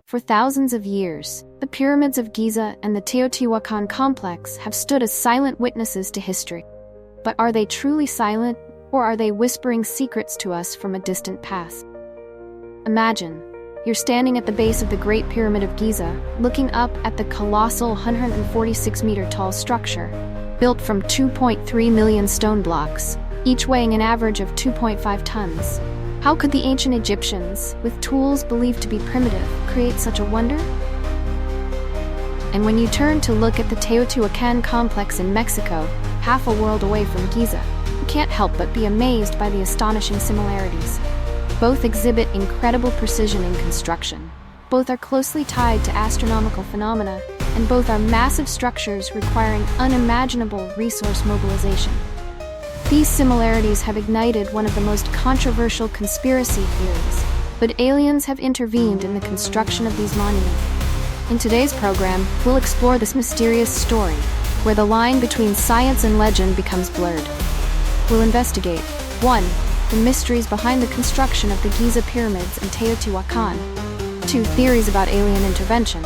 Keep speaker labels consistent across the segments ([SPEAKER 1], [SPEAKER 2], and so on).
[SPEAKER 1] For thousands of years, the pyramids of Giza and the Teotihuacan complex have stood as silent witnesses to history. But are they truly silent, or are they whispering secrets to us from a distant past? Imagine, you're standing at the base of the Great Pyramid of Giza, looking up at the colossal 146-meter-tall structure, built from 2.3 million stone blocks, each weighing an average of 2.5 tons. How could the ancient Egyptians, with tools believed to be primitive, create such a wonder? And when you turn to look at the Teotihuacan complex in Mexico, half a world away from Giza, you can't help but be amazed by the astonishing similarities. Both exhibit incredible precision in construction. Both are closely tied to astronomical phenomena, and both are massive structures requiring unimaginable resource mobilization. These similarities have ignited one of the most controversial conspiracy theories, but aliens have intervened in the construction of these monuments. In today's program, we'll explore this mysterious story, where the line between science and legend becomes blurred. We'll investigate 1. The mysteries behind the construction of the Giza Pyramids and Teotihuacan. 2. Theories about alien intervention.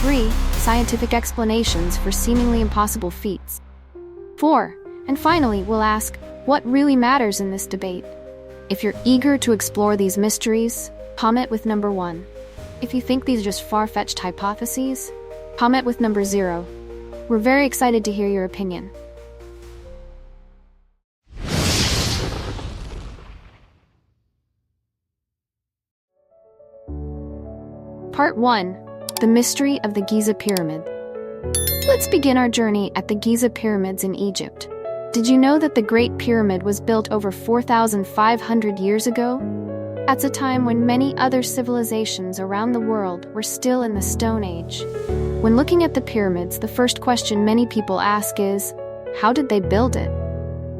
[SPEAKER 1] 3. Scientific explanations for seemingly impossible feats. 4. And finally, we'll ask, what really matters in this debate? If you're eager to explore these mysteries, comment with number 1. If you think these are just far-fetched hypotheses, comment with number 0. We're very excited to hear your opinion. Part 1. The Mystery of the Giza Pyramid. Let's begin our journey at the Giza Pyramids in Egypt. Did you know that the Great Pyramid was built over 4,500 years ago? That's a time when many other civilizations around the world were still in the Stone Age. When looking at the pyramids, the first question many people ask is, how did they build it?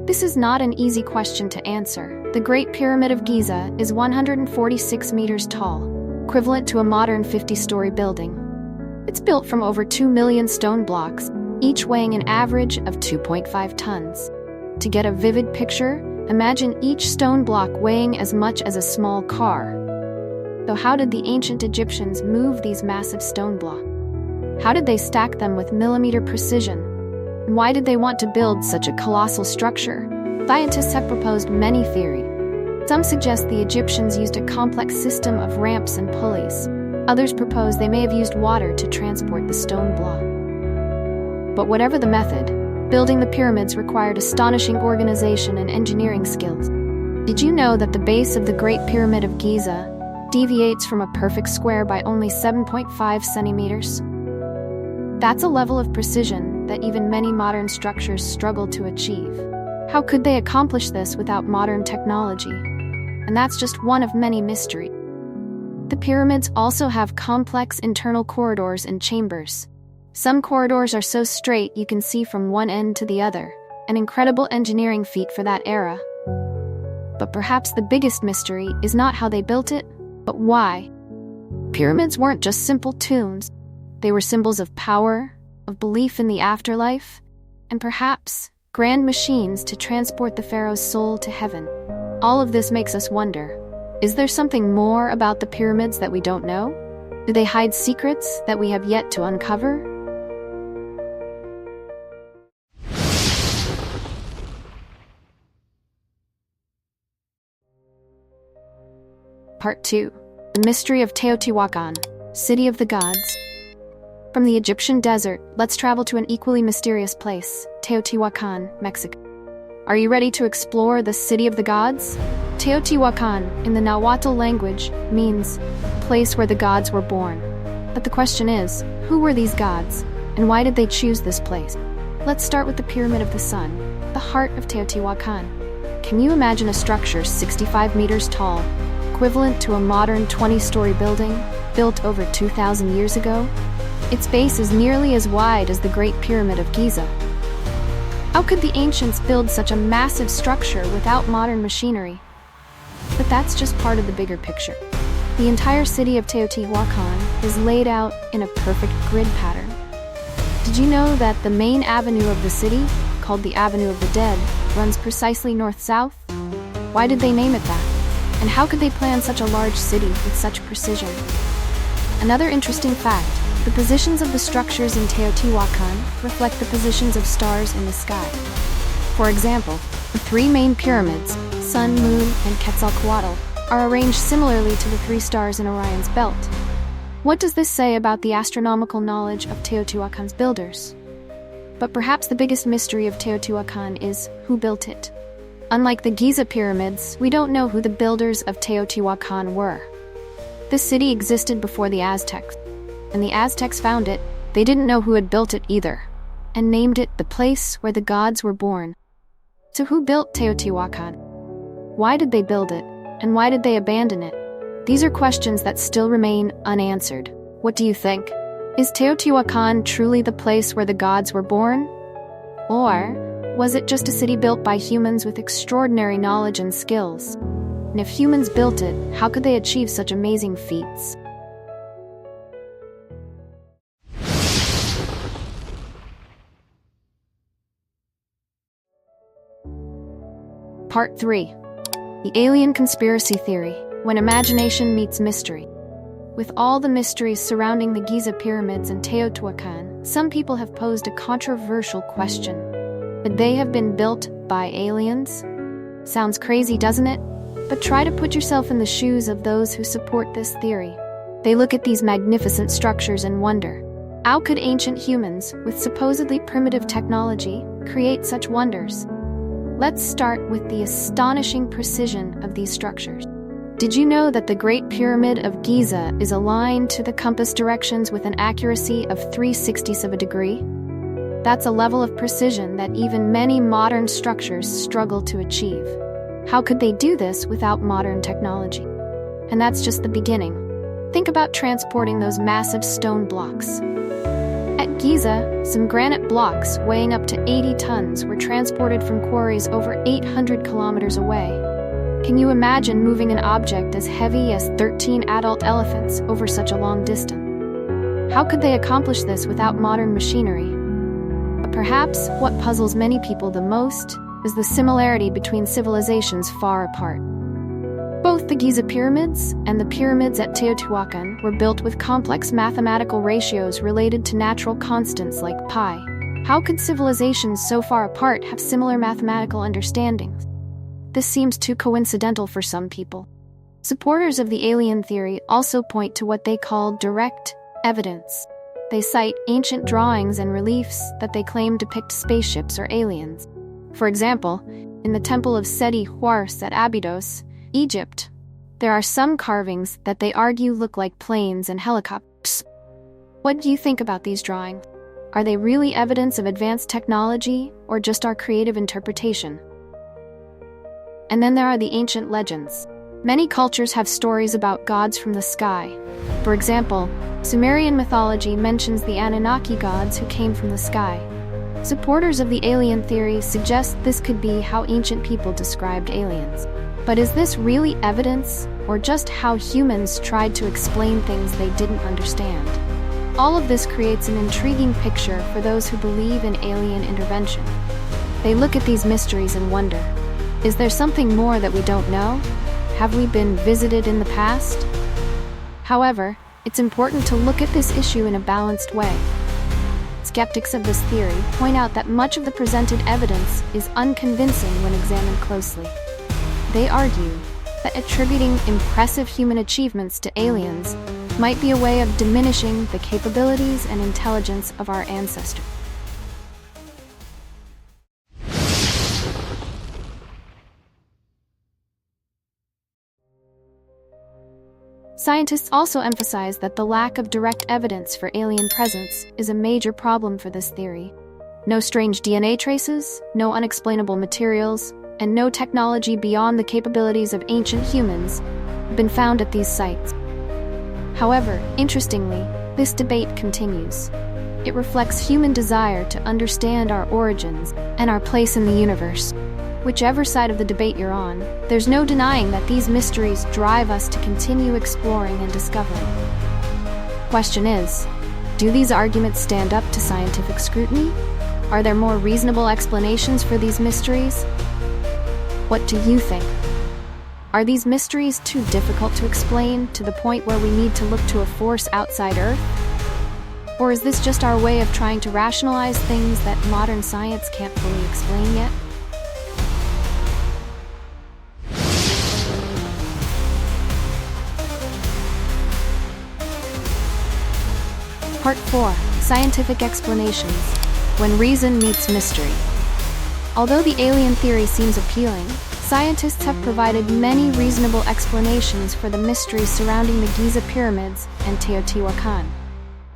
[SPEAKER 1] This is not an easy question to answer. The Great Pyramid of Giza is 146 meters tall, equivalent to a modern 50-story building. It's built from over 2 million stone blocks, each weighing an average of 2.5 tons. To get a vivid picture, imagine each stone block weighing as much as a small car. So how did the ancient Egyptians move these massive stone blocks? How did they stack them with millimeter precision? And why did they want to build such a colossal structure? Scientists have proposed many theories. Some suggest the Egyptians used a complex system of ramps and pulleys. Others propose they may have used water to transport the stone block. But whatever the method, building the pyramids required astonishing organization and engineering skills. Did you know that the base of the Great Pyramid of Giza deviates from a perfect square by only 7.5 centimeters? That's a level of precision that even many modern structures struggle to achieve. How could they accomplish this without modern technology? And that's just one of many mysteries. The pyramids also have complex internal corridors and chambers. Some corridors are so straight you can see from one end to the other, an incredible engineering feat for that era. But perhaps the biggest mystery is not how they built it, but why. Pyramids weren't just simple tombs. They were symbols of power, of belief in the afterlife, and perhaps grand machines to transport the pharaoh's soul to heaven. All of this makes us wonder, is there something more about the pyramids that we don't know? Do they hide secrets that we have yet to uncover? Part 2. The Mystery of Teotihuacan, City of the Gods. From the Egyptian desert, let's travel to an equally mysterious place, Teotihuacan, Mexico. Are you ready to explore the City of the Gods? Teotihuacan, in the Nahuatl language, means place where the gods were born. But the question is, who were these gods, and why did they choose this place? Let's start with the Pyramid of the Sun, the heart of Teotihuacan. Can you imagine a structure 65 meters tall, equivalent to a modern 20-story building, built over 2,000 years ago? Its base is nearly as wide as the Great Pyramid of Giza. How could the ancients build such a massive structure without modern machinery? But that's just part of the bigger picture. The entire city of Teotihuacan is laid out in a perfect grid pattern. Did you know that the main avenue of the city, called the Avenue of the Dead, runs precisely north-south? Why did they name it that? And how could they plan such a large city with such precision? Another interesting fact, the positions of the structures in Teotihuacan reflect the positions of stars in the sky. For example, the three main pyramids, Sun, Moon, and Quetzalcoatl, are arranged similarly to the three stars in Orion's belt. What does this say about the astronomical knowledge of Teotihuacan's builders? But perhaps the biggest mystery of Teotihuacan is who built it. Unlike the Giza Pyramids, we don't know who the builders of Teotihuacan were. This city existed before the Aztecs, and the Aztecs found it. They didn't know who had built it either, and named it the place where the gods were born. So who built Teotihuacan? Why did they build it, and why did they abandon it? These are questions that still remain unanswered. What do you think? Is Teotihuacan truly the place where the gods were born? Or was it just a city built by humans with extraordinary knowledge and skills? And if humans built it, how could they achieve such amazing feats? Part 3. The Alien Conspiracy Theory, when imagination meets mystery. With all the mysteries surrounding the Giza Pyramids and Teotihuacan, some people have posed a controversial question. Could they have been built by aliens? Sounds crazy, doesn't it? But try to put yourself in the shoes of those who support this theory. They look at these magnificent structures and wonder, how could ancient humans, with supposedly primitive technology, create such wonders? Let's start with the astonishing precision of these structures. Did you know that the Great Pyramid of Giza is aligned to the compass directions with an accuracy of 3/60 of a degree? That's a level of precision that even many modern structures struggle to achieve. How could they do this without modern technology? And that's just the beginning. Think about transporting those massive stone blocks. At Giza, some granite blocks weighing up to 80 tons were transported from quarries over 800 kilometers away. Can you imagine moving an object as heavy as 13 adult elephants over such a long distance? How could they accomplish this without modern machinery? But perhaps what puzzles many people the most is the similarity between civilizations far apart. Both the Giza Pyramids and the pyramids at Teotihuacan were built with complex mathematical ratios related to natural constants like pi. How could civilizations so far apart have similar mathematical understandings? This seems too coincidental for some people. Supporters of the alien theory also point to what they call direct evidence. They cite ancient drawings and reliefs that they claim depict spaceships or aliens. For example, in the Temple of Seti Horus at Abydos, Egypt, there are some carvings that they argue look like planes and helicopters. What do you think about these drawings? Are they really evidence of advanced technology or just our creative interpretation? And then there are the ancient legends. Many cultures have stories about gods from the sky. For example, Sumerian mythology mentions the Anunnaki gods who came from the sky. Supporters of the alien theory suggest this could be how ancient people described aliens. But is this really evidence, or just how humans tried to explain things they didn't understand? All of this creates an intriguing picture for those who believe in alien intervention. They look at these mysteries and wonder, is there something more that we don't know? Have we been visited in the past? However, it's important to look at this issue in a balanced way. Skeptics of this theory point out that much of the presented evidence is unconvincing when examined closely. They argue that attributing impressive human achievements to aliens might be a way of diminishing the capabilities and intelligence of our ancestors. Scientists also emphasize that the lack of direct evidence for alien presence is a major problem for this theory. No strange DNA traces, no unexplainable materials, and no technology beyond the capabilities of ancient humans have been found at these sites. However, interestingly, this debate continues. It reflects human desire to understand our origins and our place in the universe. Whichever side of the debate you're on, there's no denying that these mysteries drive us to continue exploring and discovering. Question is, do these arguments stand up to scientific scrutiny? Are there more reasonable explanations for these mysteries? What do you think? Are these mysteries too difficult to explain to the point where we need to look to a force outside Earth? Or is this just our way of trying to rationalize things that modern science can't fully explain yet? Part 4. Scientific Explanations. When Reason Meets Mystery. Although the alien theory seems appealing, scientists have provided many reasonable explanations for the mysteries surrounding the Giza Pyramids and Teotihuacan.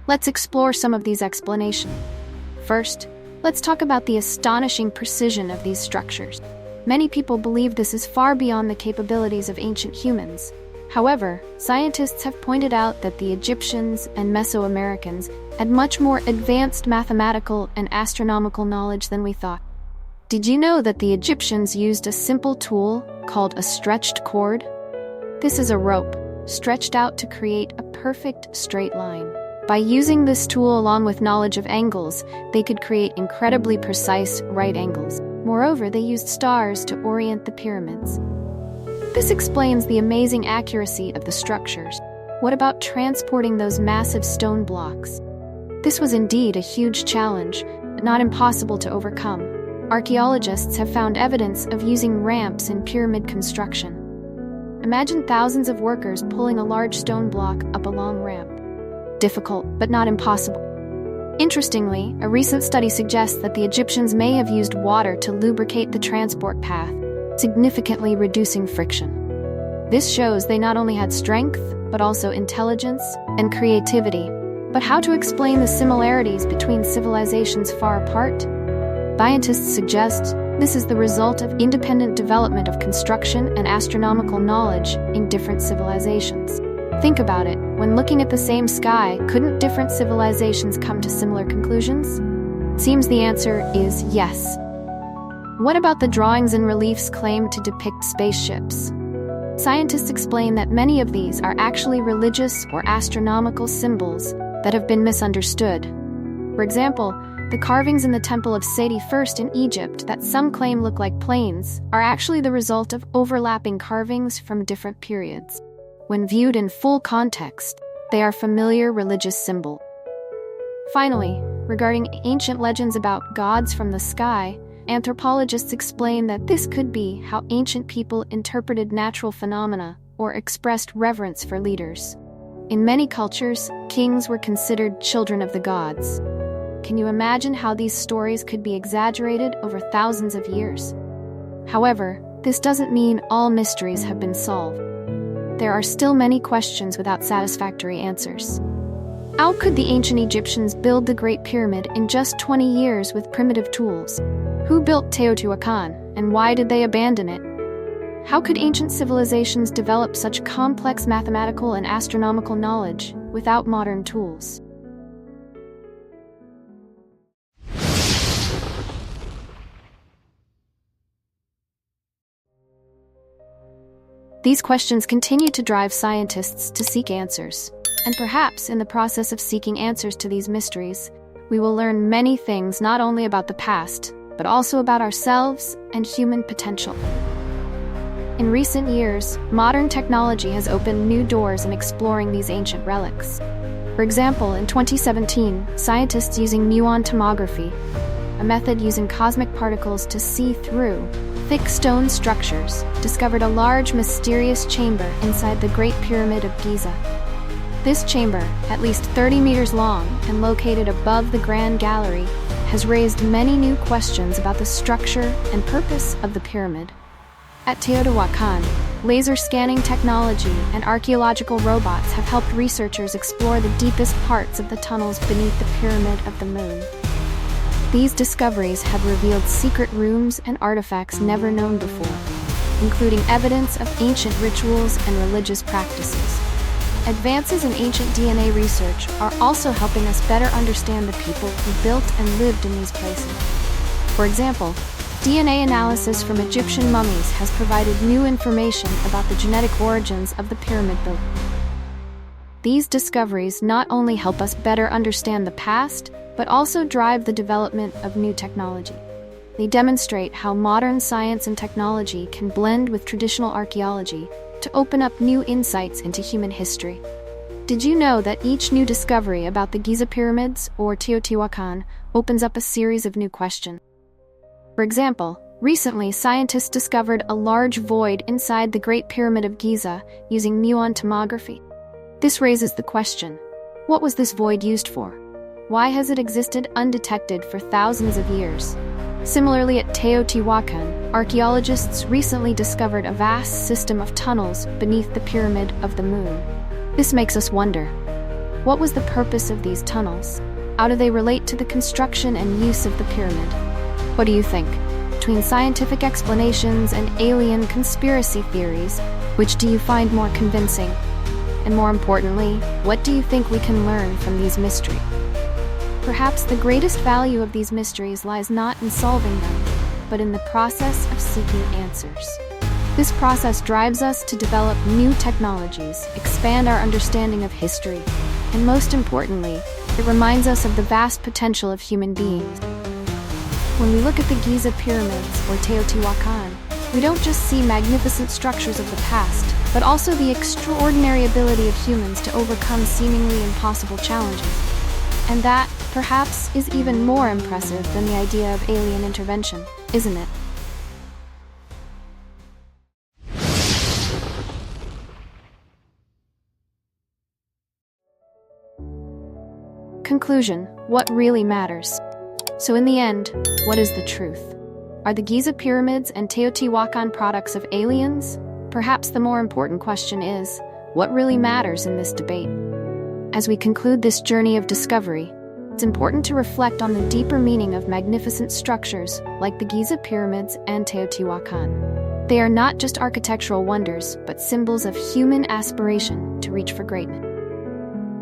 [SPEAKER 1] Let's explore some of these explanations. First, let's talk about the astonishing precision of these structures. Many people believe this is far beyond the capabilities of ancient humans. However, scientists have pointed out that the Egyptians and Mesoamericans had much more advanced mathematical and astronomical knowledge than we thought. Did you know that the Egyptians used a simple tool called a stretched cord? This is a rope, stretched out to create a perfect straight line. By using this tool along with knowledge of angles, they could create incredibly precise right angles. Moreover, they used stars to orient the pyramids. This explains the amazing accuracy of the structures. What about transporting those massive stone blocks? This was indeed a huge challenge, but not impossible to overcome. Archaeologists have found evidence of using ramps in pyramid construction. Imagine thousands of workers pulling a large stone block up a long ramp. Difficult, but not impossible. Interestingly, a recent study suggests that the Egyptians may have used water to lubricate the transport path, significantly reducing friction. This shows they not only had strength, but also intelligence and creativity. But how to explain the similarities between civilizations far apart? Scientists suggest this is the result of independent development of construction and astronomical knowledge in different civilizations. Think about it. When looking at the same sky, couldn't different civilizations come to similar conclusions? It seems the answer is yes. What about the drawings and reliefs claimed to depict spaceships? Scientists explain that many of these are actually religious or astronomical symbols that have been misunderstood. For example, the carvings in the Temple of Seti I in Egypt that some claim look like planes are actually the result of overlapping carvings from different periods. When viewed in full context, they are familiar religious symbols. Finally, regarding ancient legends about gods from the sky, anthropologists explain that this could be how ancient people interpreted natural phenomena or expressed reverence for leaders. In many cultures, kings were considered children of the gods. Can you imagine how these stories could be exaggerated over thousands of years? However, this doesn't mean all mysteries have been solved. There are still many questions without satisfactory answers. How could the ancient Egyptians build the Great Pyramid in just 20 years with primitive tools? Who built Teotihuacan, and why did they abandon it? How could ancient civilizations develop such complex mathematical and astronomical knowledge without modern tools? These questions continue to drive scientists to seek answers. And perhaps in the process of seeking answers to these mysteries, we will learn many things not only about the past, but also about ourselves and human potential. In recent years, modern technology has opened new doors in exploring these ancient relics. For example, in 2017, scientists using muon tomography, a method using cosmic particles to see through thick stone structures, discovered a large mysterious chamber inside the Great Pyramid of Giza. This chamber, at least 30 meters long and located above the Grand Gallery, has raised many new questions about the structure and purpose of the pyramid. At Teotihuacan, laser scanning technology and archaeological robots have helped researchers explore the deepest parts of the tunnels beneath the Pyramid of the Moon. These discoveries have revealed secret rooms and artifacts never known before, including evidence of ancient rituals and religious practices. Advances in ancient DNA research are also helping us better understand the people who built and lived in these places. For example, DNA analysis from Egyptian mummies has provided new information about the genetic origins of the pyramid building. These discoveries not only help us better understand the past, but also drive the development of new technology. They demonstrate how modern science and technology can blend with traditional archaeology to open up new insights into human history. Did you know that each new discovery about the Giza Pyramids or Teotihuacan opens up a series of new questions? For example, recently scientists discovered a large void inside the Great Pyramid of Giza using muon tomography. This raises the question, what was this void used for? Why has it existed undetected for thousands of years? Similarly, at Teotihuacan, archaeologists recently discovered a vast system of tunnels beneath the Pyramid of the Moon. This makes us wonder, what was the purpose of these tunnels? How do they relate to the construction and use of the pyramid? What do you think? Between scientific explanations and alien conspiracy theories, which do you find more convincing? And more importantly, what do you think we can learn from these mysteries? Perhaps the greatest value of these mysteries lies not in solving them, but in the process of seeking answers. This process drives us to develop new technologies, expand our understanding of history, and most importantly, it reminds us of the vast potential of human beings. When we look at the Giza Pyramids or Teotihuacan, we don't just see magnificent structures of the past, but also the extraordinary ability of humans to overcome seemingly impossible challenges. And that, perhaps, is even more impressive than the idea of alien intervention, isn't it? Conclusion: what really matters? So in the end, what is the truth? Are the Giza Pyramids and Teotihuacan products of aliens? Perhaps the more important question is, what really matters in this debate? As we conclude this journey of discovery, it's important to reflect on the deeper meaning of magnificent structures like the Giza Pyramids and Teotihuacan. They are not just architectural wonders, but symbols of human aspiration to reach for greatness.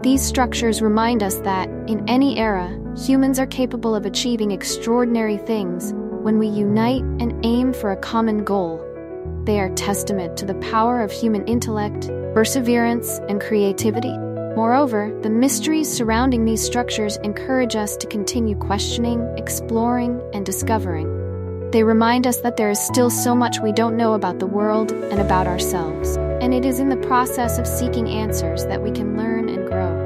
[SPEAKER 1] These structures remind us that, in any era, humans are capable of achieving extraordinary things when we unite and aim for a common goal. They are testament to the power of human intellect, perseverance, and creativity. Moreover, the mysteries surrounding these structures encourage us to continue questioning, exploring, and discovering. They remind us that there is still so much we don't know about the world and about ourselves, and it is in the process of seeking answers that we can learn and grow.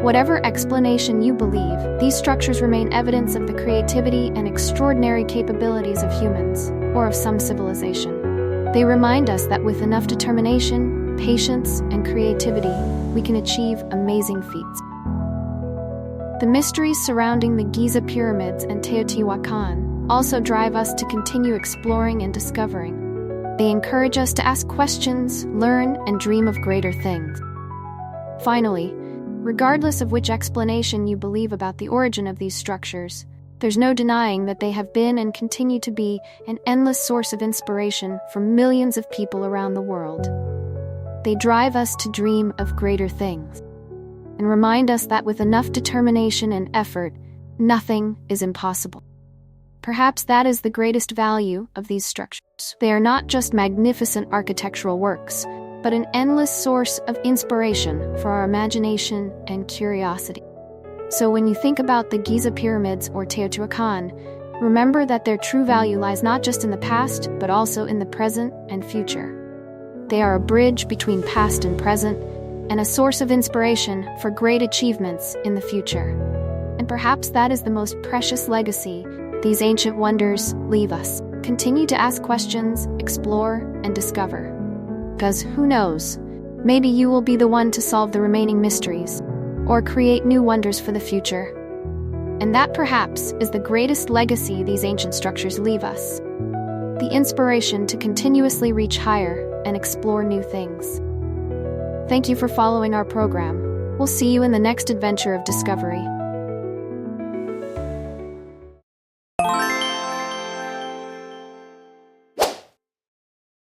[SPEAKER 1] Whatever explanation you believe, these structures remain evidence of the creativity and extraordinary capabilities of humans, or of some civilization. They remind us that with enough determination, patience, and creativity, we can achieve amazing feats. The mysteries surrounding the Giza Pyramids and Teotihuacan also drive us to continue exploring and discovering. They encourage us to ask questions, learn, and dream of greater things. Finally, regardless of which explanation you believe about the origin of these structures, there's no denying that they have been and continue to be an endless source of inspiration for millions of people around the world. They drive us to dream of greater things and remind us that with enough determination and effort, nothing is impossible. Perhaps that is the greatest value of these structures. They are not just magnificent architectural works, but an endless source of inspiration for our imagination and curiosity. So when you think about the Giza Pyramids or Teotihuacan, remember that their true value lies not just in the past, but also in the present and future. They are a bridge between past and present, and a source of inspiration for great achievements in the future. And perhaps that is the most precious legacy these ancient wonders leave us. Continue to ask questions, explore, and discover. Because who knows, maybe you will be the one to solve the remaining mysteries, or create new wonders for the future. And that perhaps is the greatest legacy these ancient structures leave us. The inspiration to continuously reach higher and explore new things. Thank you for following our program. We'll see you in the next adventure of discovery.